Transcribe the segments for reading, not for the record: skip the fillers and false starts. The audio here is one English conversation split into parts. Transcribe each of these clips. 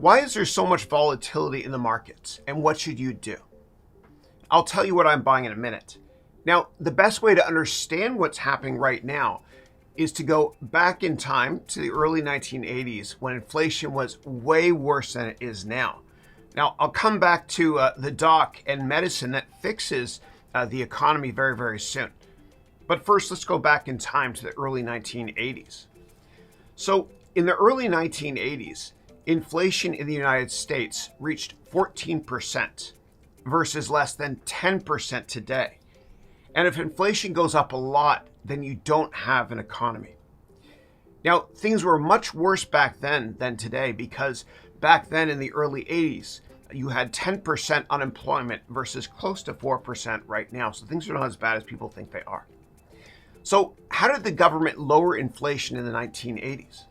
Why is there so much volatility in the markets, and what should you do? I'll tell you what I'm buying in a minute. Now, the best way to understand what's happening right now is to go back in time to the early 1980s when inflation was way worse than it is now. Now, I'll come back to the doc and medicine that fixes the economy very, very soon. But first, let's go back in time to the early 1980s. So in the early 1980s, inflation in the United States reached 14% versus less than 10% today. And if inflation goes up a lot, then you don't have an economy. Now, things were much worse back then than today because back then in the early 80s, you had 10% unemployment versus close to 4% right now. So things are not as bad as people think they are. So how did the government lower inflation in the 1980s?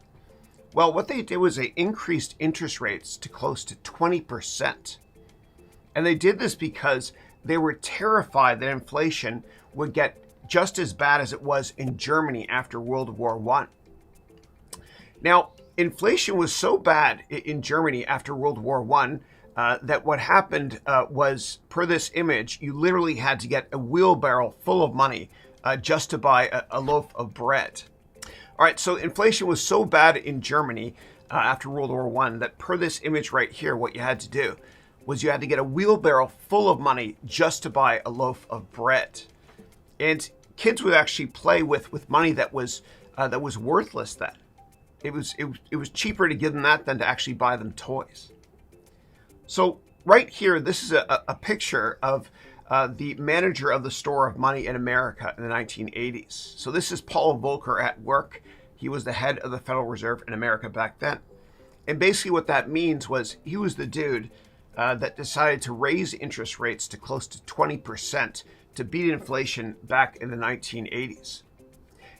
Well, what they did was they increased interest rates to close to 20%. And they did this because they were terrified that inflation would get just as bad as it was in Germany after World War I. Now, inflation was so bad in Germany after World War I that what happened was, per this image, you literally had to get a wheelbarrow full of money just to buy a loaf of bread. All right, so inflation was so bad in Germany after World War I that per this image right here, what you had to do was you had to get a wheelbarrow full of money just to buy a loaf of bread. And kids would actually play with money that was worthless then. It was cheaper to give them that than to actually buy them toys. So right here, this is a picture of the manager of the store of money in America in the 1980s. So this is Paul Volcker at work. He was the head of the Federal Reserve in America back then. And basically what that means was he was the dude that decided to raise interest rates to close to 20% to beat inflation back in the 1980s.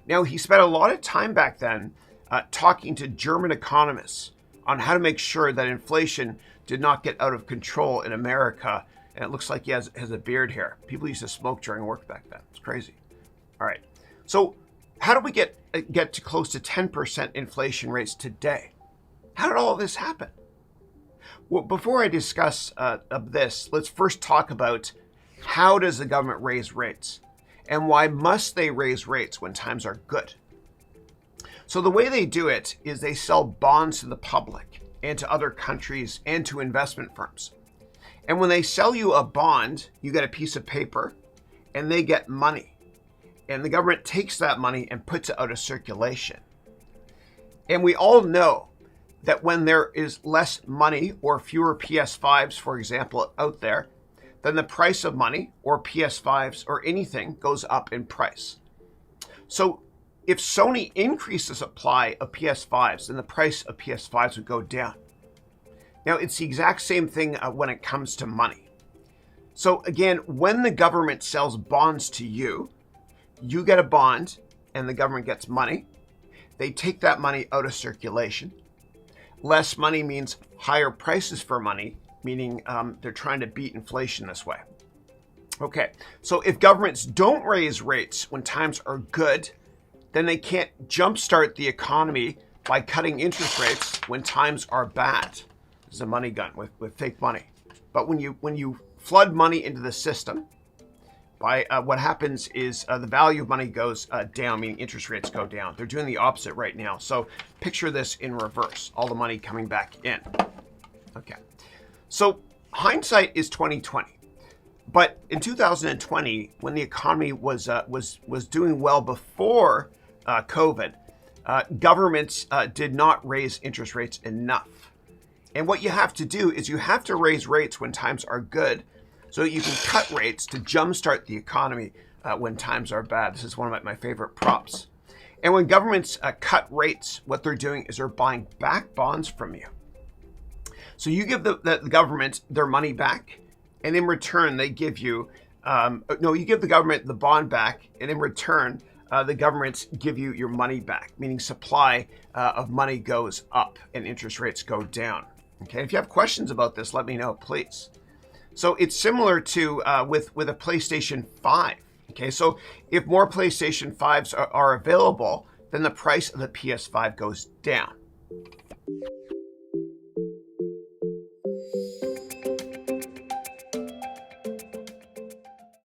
Now, he spent a lot of time back then talking to German economists on how to make sure that inflation did not get out of control in America. And it looks like he has a beard here. People used to smoke during work back then. It's crazy. All right. So how do we get to close to 10% inflation rates today? How did all of this happen? Well, before I discuss this, let's first talk about how does the government raise rates and why must they raise rates when times are good? So the way they do it is they sell bonds to the public and to other countries and to investment firms. And when they sell you a bond, you get a piece of paper and they get money. And the government takes that money and puts it out of circulation. And we all know that when there is less money or fewer PS5s, for example, out there, then the price of money or PS5s or anything goes up in price. So if Sony increased the supply of PS5s, then the price of PS5s would go down. Now, it's the exact same thing when it comes to money. So again, when the government sells bonds to you, you get a bond and the government gets money. They take that money out of circulation. Less money means higher prices for money, meaning they're trying to beat inflation this way. Okay, so if governments don't raise rates when times are good, then they can't jumpstart the economy by cutting interest rates when times are bad. This is a money gun with fake money. But when you flood money into the system, what happens is the value of money goes down, meaning interest rates go down. They're doing the opposite right now. So picture this in reverse, all the money coming back in. Okay, so hindsight is 2020. But in 2020, when the economy was doing well before COVID, governments did not raise interest rates enough. And what you have to do is you have to raise rates when times are good so that you can cut rates to jumpstart the economy when times are bad. This is one of my favorite props. And when governments cut rates, what they're doing is they're buying back bonds from you. So you give the government their money back, and in return, they give you, you give the government the bond back, and in return, the governments give you your money back, meaning supply of money goes up and interest rates go down. Okay, if you have questions about this, let me know, please. So it's similar to with a PlayStation 5. Okay, so if more PlayStation 5s are available, then the price of the PS5 goes down.